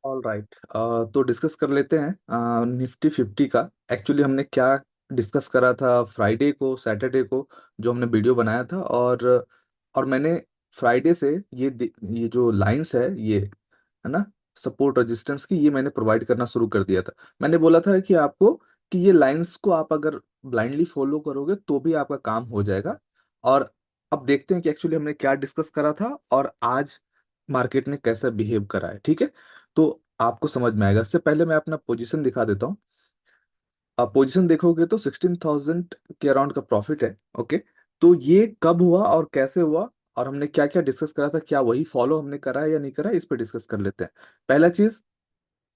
All right. तो discuss कर लेते हैं निफ्टी 50 का। एक्चुअली हमने क्या डिस्कस करा था फ्राइडे को, सैटरडे को, जो हमने वीडियो बनाया था। और मैंने फ्राइडे से ये जो लाइंस है ना, सपोर्ट रेजिस्टेंस की, ये मैंने प्रोवाइड करना शुरू कर दिया था। मैंने बोला था कि आपको कि ये लाइंस को आप अगर ब्लाइंडली फॉलो करोगे तो भी आपका काम हो जाएगा। और अब देखते हैं कि एक्चुअली हमने क्या डिस्कस करा था और आज मार्केट ने कैसा बिहेव करा है। ठीक है, तो आपको समझ में आएगा। इससे पहले मैं अपना पोजीशन दिखा देता हूँ। आप पोजीशन देखोगे तो 16,000 के अराउंड का प्रॉफिट है। ओके, तो ये कब हुआ और कैसे हुआ और हमने क्या क्या डिस्कस करा था, क्या वही फॉलो हमने करा है या नहीं करा है, इस पे डिस्कस कर लेते हैं। पहला चीज,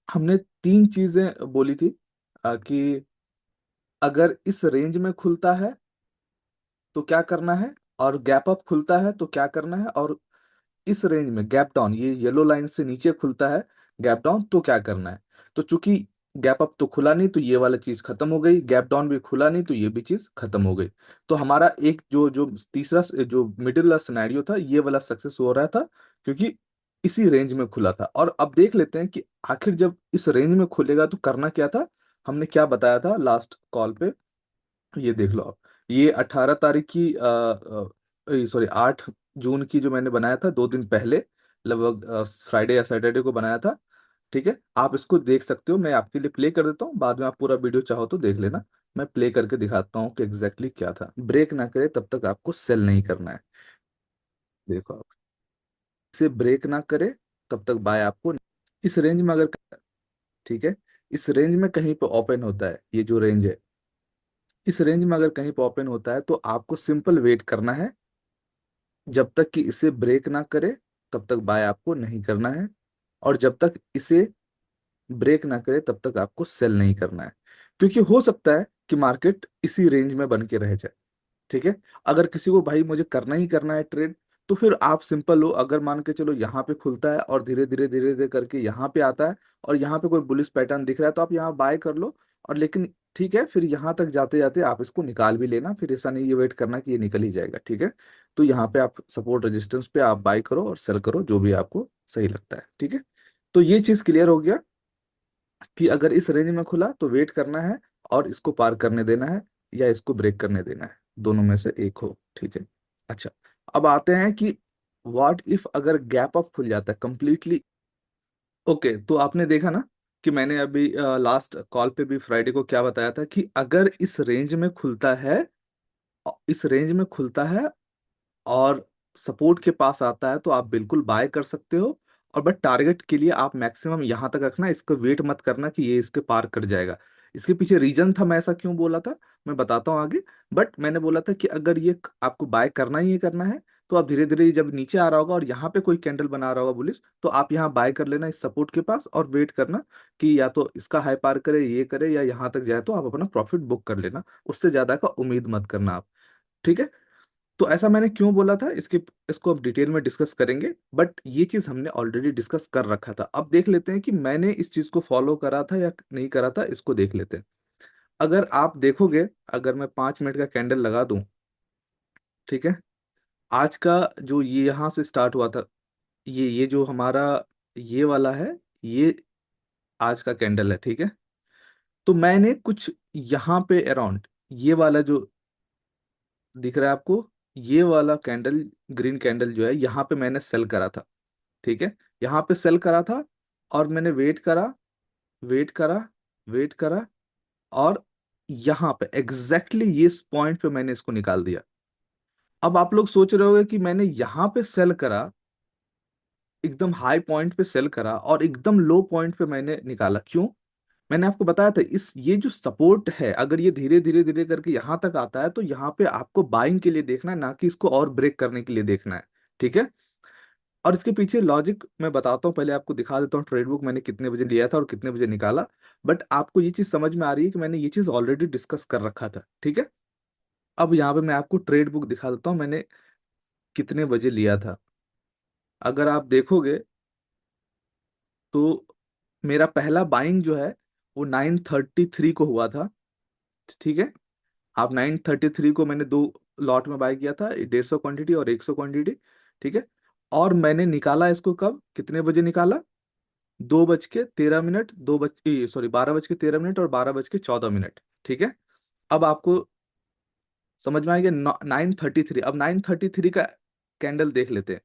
हमने तीन चीजें बोली थी कि अगर इस रेंज में खुलता है तो क्या करना है, और गैप अप खुलता है तो क्या करना है, और इस रेंज में गैप डाउन, ये येलो लाइन से नीचे खुलता है गैप डाउन, तो क्या करना है। तो चूंकि गैप अप तो खुला नहीं तो ये वाला चीज खत्म हो गई, गैप डाउन भी खुला नहीं तो ये भी चीज खत्म हो गई। तो हमारा एक जो जो तीसरा जो मिडिल वाला सिनेरियो था, ये वाला सक्सेस हो रहा था क्योंकि इसी रेंज में खुला था। और अब देख लेते हैं कि आखिर जब इस रेंज में खुलेगा तो करना क्या था। हमने क्या बताया था लास्ट कॉल पे, ये देख लो आप। ये 18 तारीख की, सॉरी 8 जून की, जो मैंने बनाया था 2 दिन पहले, लगभग फ्राइडे या सैटरडे को बनाया था। ठीक है, आप इसको देख सकते हो। मैं आपके लिए प्ले कर देता हूँ, बाद में आप पूरा वीडियो चाहो तो देख लेना। मैं प्ले करके दिखाता हूँ कि एग्जैक्टली क्या था। ब्रेक ना करे तब तक आपको सेल नहीं करना है। देखो आप, इसे ब्रेक ना करे तब तक बाय आपको, इस रेंज में अगर, ठीक है, इस रेंज में कहीं पे ओपन होता है, ये जो रेंज है, इस रेंज में अगर कहीं पे ओपन होता है तो आपको सिंपल वेट करना है। जब तक कि इसे ब्रेक ना करे तब तक बाय आपको नहीं करना है, और जब तक इसे ब्रेक ना करे तब तक आपको सेल नहीं करना है। क्योंकि हो सकता है कि मार्केट इसी रेंज में बन के रह जाए। ठीक है, अगर किसी को भाई मुझे करना ही करना है ट्रेड, तो फिर आप सिंपल हो, अगर मान के चलो यहाँ पे खुलता है और धीरे धीरे धीरे धीरे करके यहाँ पे आता है और यहाँ पे कोई बुलिश पैटर्न दिख रहा है तो आप यहाँ बाय कर लो। और लेकिन ठीक है, फिर यहाँ तक जाते जाते आप इसको निकाल भी लेना, फिर ऐसा नहीं ये वेट करना कि ये निकल ही जाएगा। ठीक है, तो यहाँ पे आप सपोर्ट रेजिस्टेंस पे आप बाय करो और सेल करो, जो भी आपको सही लगता है। ठीक है, तो ये चीज क्लियर हो गया कि अगर इस रेंज में खुला तो वेट करना है और इसको पार करने देना है या इसको ब्रेक करने देना है, दोनों में से एक हो। ठीक है, अच्छा, अब आते हैं कि व्हाट इफ अगर गैप अप खुल जाता है कंप्लीटली। ओके, तो आपने देखा ना कि मैंने अभी लास्ट कॉल पे भी फ्राइडे को क्या बताया था कि अगर इस रेंज में खुलता है, इस रेंज में खुलता है और सपोर्ट के पास आता है तो आप बिल्कुल बाय कर सकते हो। और बट टारगेट के लिए आप मैक्सिमम यहां तक रखना, इसको वेट मत करना कि ये इसके पार कर जाएगा। इसके पीछे रीजन था, मैं ऐसा क्यों बोला था मैं बताता हूँ आगे। बट मैंने बोला था कि अगर ये आपको बाय करना ही करना है तो आप धीरे धीरे जब नीचे आ रहा होगा और यहाँ पे कोई कैंडल बना रहा होगा बुलिश, तो आप यहाँ बाय कर लेना इस सपोर्ट के पास और वेट करना कि या तो इसका हाई पार करे, ये करे, या यहाँ तक जाए तो आप अपना प्रॉफिट बुक कर लेना। उससे ज्यादा का उम्मीद मत करना आप। ठीक है, तो ऐसा मैंने क्यों बोला था, इसके इसको अब डिटेल में डिस्कस करेंगे, बट ये चीज हमने ऑलरेडी डिस्कस कर रखा था। अब देख लेते हैं कि मैंने इस चीज को फॉलो करा था या नहीं करा था, इसको देख लेते हैं। अगर आप देखोगे, अगर मैं 5 मिनट का कैंडल लगा दूं, ठीक है, आज का जो ये यहाँ से स्टार्ट हुआ था, ये जो हमारा ये वाला है, ये आज का कैंडल है। ठीक है, तो मैंने कुछ यहाँ पे अराउंड, ये वाला जो दिख रहा है आपको, ये वाला कैंडल, ग्रीन कैंडल जो है, यहाँ पे मैंने सेल करा था। ठीक है, यहाँ पे सेल करा था और मैंने वेट करा, वेट करा, वेट करा, और यहाँ पे एग्जैक्टली ये पॉइंट पे मैंने इसको निकाल दिया। अब आप लोग सोच रहे होंगे कि मैंने यहाँ पे सेल करा, एकदम हाई पॉइंट पे सेल करा और एकदम लो पॉइंट पे मैंने निकाला, क्यों। मैंने आपको बताया था, इस ये जो सपोर्ट है, अगर ये धीरे धीरे धीरे करके यहाँ तक आता है तो यहाँ पे आपको बाइंग के लिए देखना है, ना कि इसको और ब्रेक करने के लिए देखना है। ठीक है, और इसके पीछे लॉजिक मैं बताता हूँ, पहले आपको दिखा देता हूँ ट्रेड बुक मैंने कितने बजे लिया था और कितने बजे निकाला। बट आपको ये चीज समझ में आ रही है कि मैंने ये चीज ऑलरेडी डिस्कस कर रखा था। ठीक है, अब यहाँ पे मैं आपको ट्रेड बुक दिखा देता हूँ मैंने कितने बजे लिया था। अगर आप देखोगे तो मेरा पहला बाइंग जो है वो 9:33 को हुआ था। ठीक है, आप 9:33 को मैंने दो लॉट में बाय किया था, 150 क्वांटिटी और 100 क्वांटिटी। ठीक है, और मैंने निकाला इसको कब, कितने बजे निकाला, 2:13, 12:13 और 12:14। ठीक है। अब आपको समझ में आ गया। 9:33, अब 9:33 का कैंडल देख लेते हैं।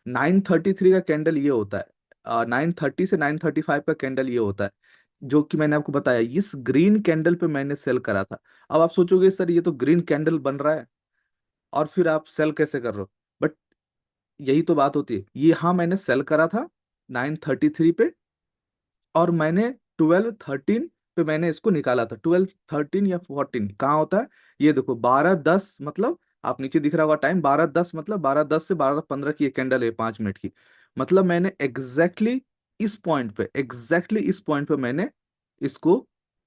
9:33 का कैंडल ये होता है, 9:30 से 9:35 का कैंडल ये होता है, जो कि मैंने आपको बताया इस ग्रीन कैंडल पे मैंने सेल करा था। अब आप सोचोगे सर ये तो ग्रीन कैंडल बन रहा है और फिर आप सेल कैसे कर रहे हो, बट यही तो बात होती है। ये हाँ मैंने सेल करा था 9:33 पे, और मैंने 12:13 पे मैंने इसको निकाला था। 12:13 या 14 कहाँ होता है, ये देखो 12:10, मतलब आप नीचे दिख रहा होगा टाइम 12:10, मतलब 12:10 से 12:15 की ये कैंडल है 5 मिनट की। मतलब मैंने एग्जैक्टली इस पॉइंट पे मैंने इसको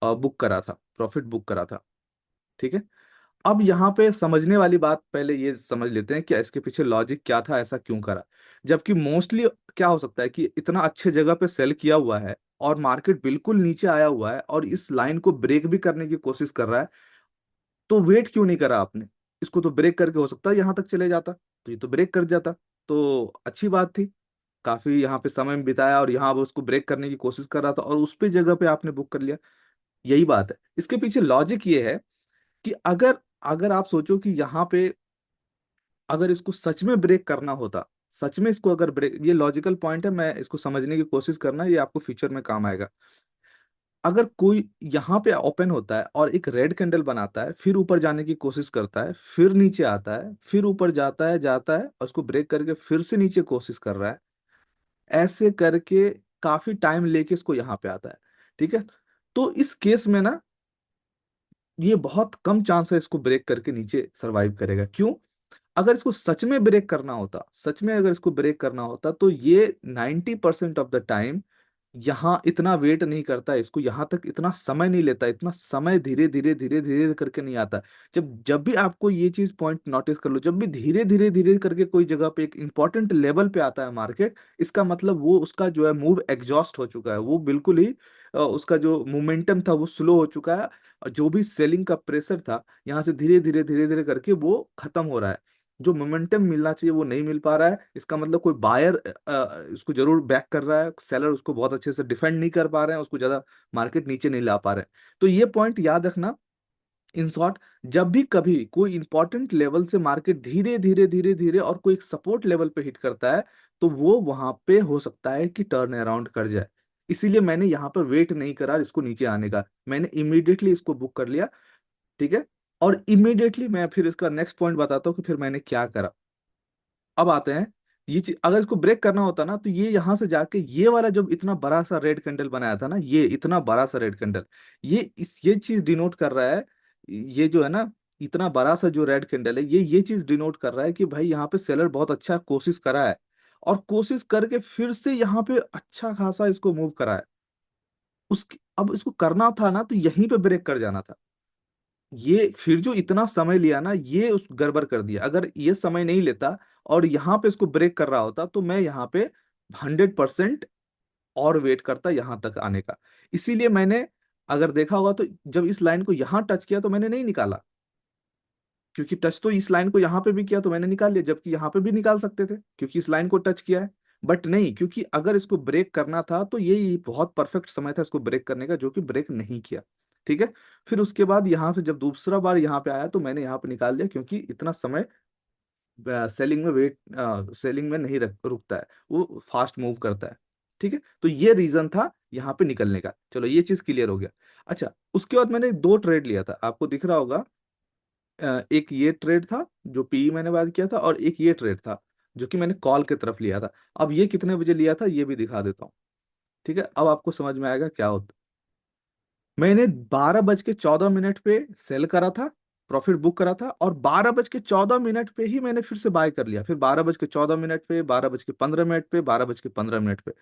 बुक करा था, प्रॉफिट बुक करा था। ठीक है। अब यहाँ पे समझने वाली बात पहले ये समझ लेते हैं कि इसके पीछे लॉजिक क्या था, ऐसा क्यों करा। जबकि मोस्टली क्या हो सकता है कि इतना अच्छे जगह पे सेल किया हुआ है और मार्केट बिल्कुल नीचे आया हुआ है और इस लाइन को ब्रेक भी करने की कोशिश कर रहा है, तो वेट क्यों नहीं करा आपने। इसको तो ब्रेक करके हो सकता है यहाँ तक चले जाता, तो ये तो ब्रेक कर जाता, तो अच्छी बात थी। काफी यहाँ पे समय में बिताया और यहाँ वो उसको ब्रेक करने की कोशिश कर रहा था और उस पे जगह पे आपने बुक कर लिया। यही बात है, इसके पीछे लॉजिक ये है कि अगर अगर आप सोचो कि यहाँ पे अगर इसको सच में ब्रेक करना होता, सच में इसको अगर ब्रेक, ये लॉजिकल पॉइंट है, मैं इसको समझने की कोशिश करना, ये आपको फ्यूचर में काम आएगा। अगर कोई यहाँ पे ओपन होता है और एक रेड कैंडल बनाता है, फिर ऊपर जाने की कोशिश करता है, फिर नीचे आता है, फिर ऊपर जाता है और उसको ब्रेक करके फिर से नीचे कोशिश कर रहा है, ऐसे करके काफी टाइम लेके इसको यहाँ पे आता है। ठीक है। तो इस केस में ना ये बहुत कम चांस है इसको ब्रेक करके नीचे सरवाइव करेगा। क्यों? अगर इसको सच में ब्रेक करना होता, सच में अगर इसको ब्रेक करना होता, तो ये 90% ऑफ द टाइम यहाँ इतना वेट नहीं करता, इसको यहाँ तक इतना समय नहीं लेता, इतना समय धीरे धीरे करके नहीं आता। जब जब भी आपको ये चीज पॉइंट नोटिस कर लो, जब भी धीरे धीरे करके कोई जगह पे एक इंपॉर्टेंट लेवल पे आता है मार्केट, इसका मतलब वो उसका जो है मूव एग्जॉस्ट हो चुका है, वो बिल्कुल ही उसका जो मोमेंटम था वो स्लो हो चुका है, और जो भी सेलिंग का प्रेशर था यहाँ से धीरे धीरे करके वो खत्म हो रहा है। जो मोमेंटम मिलना चाहिए वो नहीं मिल पा रहा है, इसका मतलब कोई बायर इसको जरूर बैक कर रहा है, सेलर उसको बहुत अच्छे से डिफेंड नहीं कर पा रहे हैं, उसको ज्यादा मार्केट नीचे नहीं ला पा रहे हैं। तो ये पॉइंट याद रखना। इन शॉर्ट, जब भी कभी कोई इंपॉर्टेंट लेवल से मार्केट धीरे धीरे और कोई सपोर्ट लेवल पे हिट करता है, तो वो वहां पे हो सकता है कि टर्न अराउंड कर जाए। इसीलिए मैंने यहाँ पे वेट नहीं करा इसको नीचे आने का, मैंने इमीडिएटली इसको बुक कर लिया। ठीक है। और इमीडिएटली मैं फिर इसका नेक्स्ट पॉइंट बताता हूँ कि फिर मैंने क्या करा। अब आते हैं, ये चीज अगर इसको ब्रेक करना होता ना, तो ये यहां से जाके ये वाला जब इतना बड़ा सा रेड कैंडल बनाया था ना, ये इतना बड़ा सा रेड कैंडल, ये चीज डिनोट कर रहा है, ये जो है ना, इतना बड़ा सा जो रेड कैंडल है, ये चीज डिनोट कर रहा है कि भाई यहाँ पे सेलर बहुत अच्छा कोशिश करा है, और कोशिश करके फिर से यहाँ पे अच्छा खासा इसको मूव करा है। उसकी अब इसको करना था ना, तो यहीं पे ब्रेक कर जाना था। ये फिर जो इतना समय लिया ना, ये उस गड़बड़ कर दिया। अगर ये समय नहीं लेता और यहाँ पे इसको ब्रेक कर रहा होता, तो मैं यहाँ पे 100% और वेट करता यहाँ तक आने का। इसीलिए मैंने, अगर देखा होगा तो जब इस लाइन को यहाँ टच किया तो मैंने नहीं निकाला, क्योंकि टच तो इस लाइन को यहाँ पे भी किया तो मैंने निकाल लिया, जबकि यहाँ पे भी निकाल सकते थे क्योंकि इस लाइन को टच किया है। बट नहीं, क्योंकि अगर इसको ब्रेक करना था तो ये बहुत परफेक्ट समय था इसको ब्रेक करने का, जो कि ब्रेक नहीं किया। ठीक है। फिर उसके बाद यहाँ से जब दूसरा बार यहाँ पे आया तो मैंने यहाँ पे निकाल दिया, क्योंकि इतना समय सेलिंग में नहीं रुकता है, वो फास्ट मूव करता है। ठीक है। तो ये रीजन था यहाँ पे निकलने का। चलो ये चीज क्लियर हो गया। अच्छा, उसके बाद मैंने दो ट्रेड लिया था, आपको दिख रहा होगा। एक ये ट्रेड था जो पीई मैंने बात किया था, और एक ये ट्रेड था जो कि मैंने कॉल की तरफ लिया था। अब ये कितने बजे लिया था ये भी दिखा देता हूँ। ठीक है। अब आपको समझ में आएगा क्या होता। मैंने 12:14 पे सेल करा था, प्रॉफिट बुक करा था, और 12:14 पे ही मैंने फिर से बाय कर लिया, फिर 12:14 पे, 12:15 पे, 12:15 पे।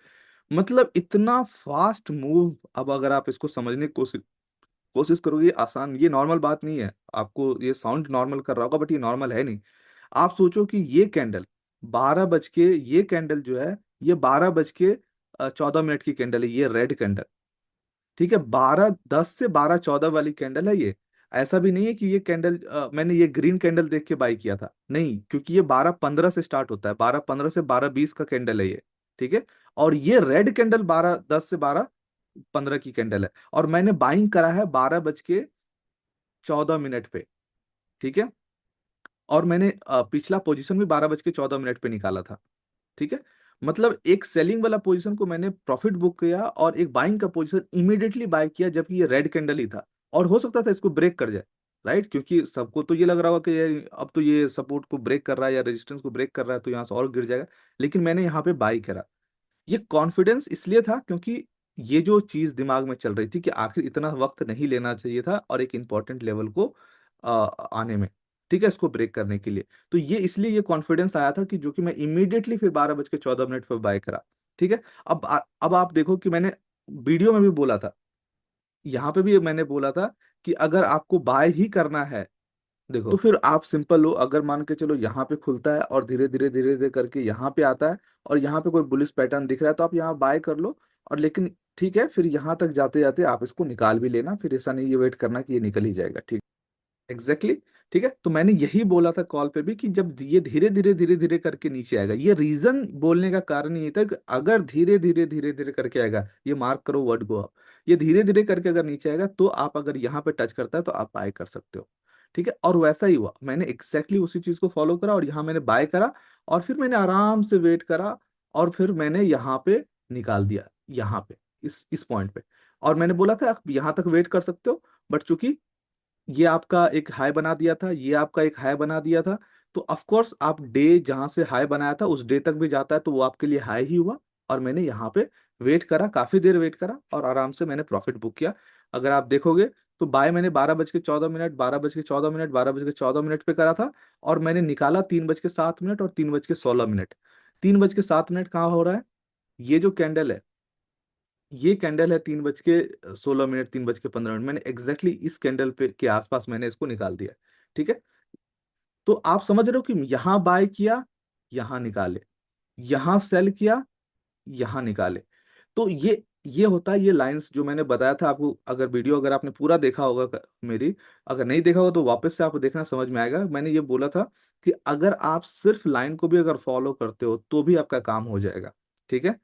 मतलब इतना फास्ट मूव। अब अगर आप इसको समझने की कोशिश कोशिश करोगे, ये आसान, ये नॉर्मल बात नहीं है। आपको ये साउंड नॉर्मल कर रहा होगा, बट ये नॉर्मल है नहीं। आप सोचो कि ये कैंडल 12 बज के, ये कैंडल जो है, ये 12:14 की कैंडल है, ये रेड कैंडल। ठीक है। 12:10 से 12:14 वाली कैंडल है ये। ऐसा भी नहीं है कि ये कैंडल मैंने ये ग्रीन कैंडल देख के बाई किया था, नहीं, क्योंकि ये 12:15 से स्टार्ट होता है, 12:15 से 12:20 का कैंडल है ये। ठीक है। और ये रेड कैंडल 12:10 से 12:15 की कैंडल है, और मैंने बाइंग करा है 12:14 पे। ठीक है, और मैंने पिछला पोजीशन भी 12:14 पे निकाला था। ठीक है, मतलब एक सेलिंग वाला पोजीशन को मैंने प्रॉफिट बुक किया और एक बाइंग का पोजीशन इमीडिएटली बाय किया जबकि ये रेड कैंडल ही था, और हो सकता था इसको ब्रेक कर जाए। राइट, क्योंकि सबको तो ये लग रहा होगा कि ये अब तो ये सपोर्ट को ब्रेक कर रहा है या रेजिस्टेंस को ब्रेक कर रहा है तो यहाँ से और गिर जाएगा, लेकिन मैंने यहाँ पे बाई करा। ये कॉन्फिडेंस इसलिए था क्योंकि ये जो चीज दिमाग में चल रही थी कि आखिर इतना वक्त नहीं लेना चाहिए था और एक इंपॉर्टेंट लेवल को आने में, ठीक है, इसको ब्रेक करने के लिए। तो ये इसलिए ये कॉन्फिडेंस आया था कि जो कि मैं इमीडिएटली फिर 12:14 पर बाय करा। ठीक है, अब आप देखो कि मैंने वीडियो में भी बोला था, यहाँ पे भी मैंने बोला था कि अगर आपको बाय ही करना है, देखो, तो फिर आप सिंपल लो, अगर मान के चलो यहाँ पे खुलता है और धीरे धीरे करके यहाँ पे आता है और यहाँ पे कोई बुलिश पैटर्न दिख रहा है तो आप यहाँ बाय कर लो। और लेकिन ठीक है, फिर यहाँ तक जाते जाते आप इसको निकाल भी लेना, फिर ऐसा नहीं ये वेट करना कि ये निकल ही जाएगा। ठीक, एग्जैक्टली exactly। ठीक है, तो मैंने यही बोला था कॉल पे भी कि जब ये धीरे धीरे करके नीचे आएगा, ये रीजन बोलने का कारण ये था कि अगर धीरे धीरे करके आएगा, ये मार्क करो वर्ड को आप, ये धीरे धीरे करके अगर नीचे आएगा तो आप अगर यहाँ पे टच करता है तो आप बाय कर सकते हो। ठीक है, और वैसा ही हुआ, मैंने एग्जैक्टली उसी चीज को फॉलो करा और यहाँ मैंने बाय करा और फिर मैंने आराम से वेट करा और फिर मैंने यहाँ पे निकाल दिया, यहाँ पे इस पॉइंट पे। और मैंने बोला था आप यहाँ तक वेट कर सकते हो, बट चूंकि ये आपका एक हाई बना दिया था, ये आपका एक हाई बना दिया था, तो ऑफ कोर्स आप डे जहां से हाई बनाया था उस डे तक भी जाता है तो वो आपके लिए हाई ही हुआ। और मैंने यहाँ पे वेट करा, काफी देर वेट करा और आराम से मैंने प्रॉफिट बुक किया। अगर आप देखोगे तो बाय मैंने 12:14, 12:14, 12:14 पे करा था, और मैंने निकाला 3:07 और 3:16। 3:07 कहाँ हो रहा है, ये जो कैंडल है, ये कैंडल है 3:16, 3:15, मैंने एग्जैक्टली इस कैंडल पे के आसपास मैंने इसको निकाल दिया। ठीक है, तो आप समझ रहे हो कि यहां बाय किया, यहां निकाले, यहां सेल किया, यहां निकाले। तो ये होता है, ये लाइंस जो मैंने बताया था आपको, अगर वीडियो अगर आपने पूरा देखा होगा मेरी, अगर नहीं देखा होगा तो वापस से आप देखना, समझ में आएगा। मैंने ये बोला था कि अगर आप सिर्फ लाइन को भी अगर फॉलो करते हो तो भी आपका काम हो जाएगा। ठीक है,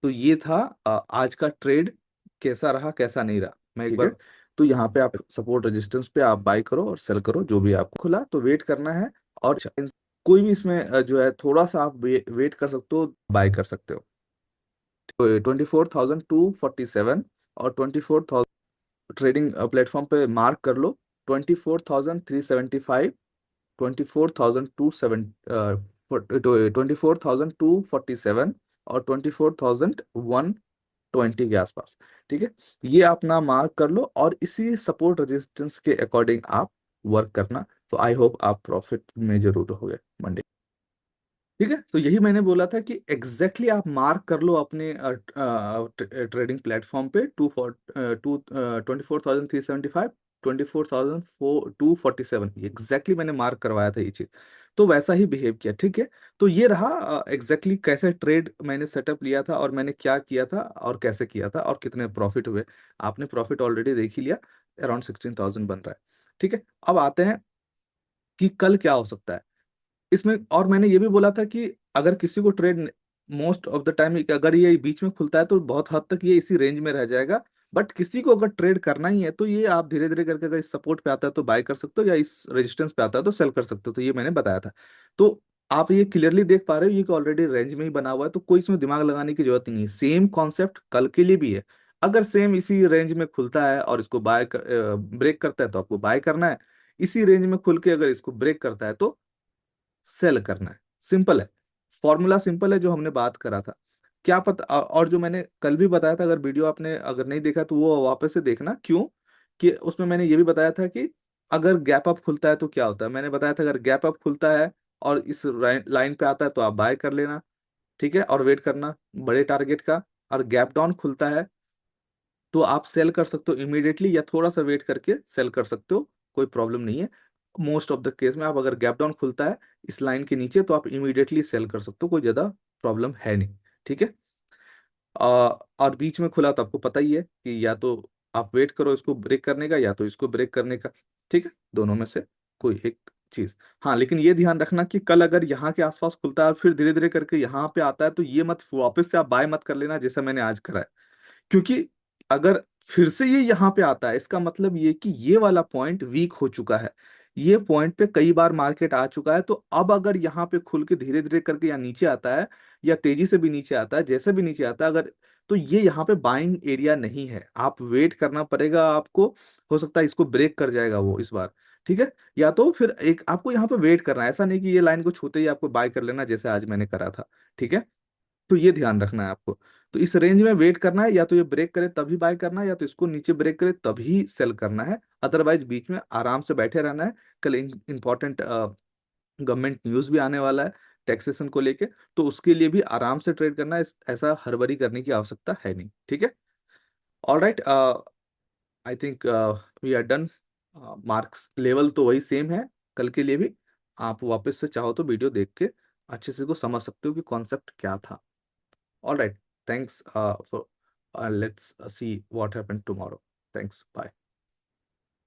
तो ये था आज का ट्रेड, कैसा रहा कैसा नहीं रहा मैं एक ठीक है बार। तो यहाँ पे आप सपोर्ट रेजिस्टेंस पे आप बाई करो और सेल करो, जो भी आपको खुला तो वेट करना है। और कोई भी इसमें जो है थोड़ा सा आप वेट कर सकते हो, बाई कर सकते हो। तो 24,247 और 24,000 ट्रेडिंग प्लेटफॉर्म पे मार्क कर लो। 24,375, 24,247 और 24,120 के आसपास। ठीक है, ये अपना मार्क कर लो और इसी सपोर्ट रेजिस्टेंस के अकॉर्डिंग आप वर्क करना। तो आई होप आप प्रॉफिट में जरूर होगे मंडे। ठीक है, तो यही मैंने बोला था कि एग्जैक्टली exactly आप मार्क कर लो अपने ट्रेडिंग प्लेटफॉर्म पे 24,375, 24,247, एग्जैक्टली मैंने मार्क करवाया था ये चीज। तो वैसा ही बिहेव किया। ठीक है, तो ये रहा एग्जैक्टली कैसे ट्रेड मैंने सेटअप लिया था और मैंने क्या किया था और कैसे किया था और कितने प्रॉफिट हुए। आपने प्रॉफिट ऑलरेडी देख ही लिया, अराउंड 16,000 बन रहा है। ठीक है, अब आते हैं कि कल क्या हो सकता है इसमें। और मैंने ये भी बोला था कि अगर किसी को trade, most of the time अगर ये बीच में खुलता है तो बहुत हद तक ये इसी रेंज में रह जाएगा। बट किसी को अगर ट्रेड करना ही है तो ये आप धीरे धीरे करके अगर इस सपोर्ट पे आता है तो बाय कर सकते हो, या इस रेजिस्टेंस पे आता है तो सेल कर सकते हो। तो ये मैंने बताया था। तो आप ये क्लियरली देख पा रहे हो, ये ऑलरेडी रेंज में ही बना हुआ है तो कोई इसमें दिमाग लगाने की जरूरत नहीं है। सेम कॉन्सेप्ट कल के लिए भी है। अगर सेम इसी रेंज में खुलता है और इसको ब्रेक करता है तो आपको बाय करना है। इसी रेंज में खुल के अगर इसको ब्रेक करता है तो सेल करना है। सिंपल है, फॉर्मूला सिंपल है जो हमने बात करा था। क्या पता, और जो मैंने कल भी बताया था, अगर वीडियो आपने अगर नहीं देखा तो वो वापस से देखना। क्यों कि उसमें मैंने ये भी बताया था कि अगर गैप अप खुलता है तो क्या होता है। मैंने बताया था अगर गैप अप खुलता है और इस लाइन पे आता है तो आप बाय कर लेना। ठीक है, और वेट करना बड़े टारगेट का। और गैप डाउन खुलता है तो आप सेल कर सकते हो इमीडिएटली या थोड़ा सा वेट करके सेल कर सकते हो, कोई प्रॉब्लम नहीं है। मोस्ट ऑफ द केस में आप अगर गैप डाउन खुलता है इस लाइन के नीचे तो आप इमीडिएटली सेल कर सकते हो, कोई ज़्यादा प्रॉब्लम है नहीं। ठीक है, और बीच में खुला तो आपको पता ही है कि या तो आप वेट करो इसको ब्रेक करने का या तो इसको ब्रेक करने का। ठीक है, दोनों में से कोई एक चीज। हाँ, लेकिन ये ध्यान रखना कि कल अगर यहाँ के आसपास खुलता है और फिर धीरे धीरे करके यहाँ पे आता है, तो ये मत वापस से आप बाय मत कर लेना जैसा मैंने आज करा है। क्योंकि अगर फिर से ये यहाँ पे आता है, इसका मतलब ये कि ये वाला पॉइंट वीक हो चुका है। ये पॉइंट पे कई बार मार्केट आ चुका है, तो अब अगर यहाँ पे खुल के धीरे धीरे करके या नीचे आता है, या तेजी से भी नीचे आता है, जैसे भी नीचे आता है अगर, तो ये यहाँ पे बाइंग एरिया नहीं है, आप वेट करना पड़ेगा आपको। हो सकता है इसको ब्रेक कर जाएगा वो इस बार। ठीक है, या तो फिर एक आपको यहाँ पे वेट करना है, ऐसा नहीं कि ये लाइन को छूते ही आपको बाय कर लेना जैसे आज मैंने करा था। ठीक है, तो ये ध्यान रखना है आपको। तो इस रेंज में वेट करना है, या तो ये ब्रेक करे तभी बाय करना है, या तो इसको नीचे ब्रेक करे तभी सेल करना है। अदरवाइज बीच में आराम से बैठे रहना है। कल इंपॉर्टेंट गवर्नमेंट न्यूज भी आने वाला है टैक्सेशन को लेके, तो उसके लिए भी आराम से ट्रेड करना है, ऐसा हड़बड़ी करने की आवश्यकता है नहीं। ठीक है, all right, I think we are done. Marks level तो वही सेम है कल के लिए भी। आप वापस से चाहो तो वीडियो देख के अच्छे से को समझ सकते हो कि कॉन्सेप्ट क्या था। All right. Thanks for let's see what happened tomorrow. Thanks. Bye.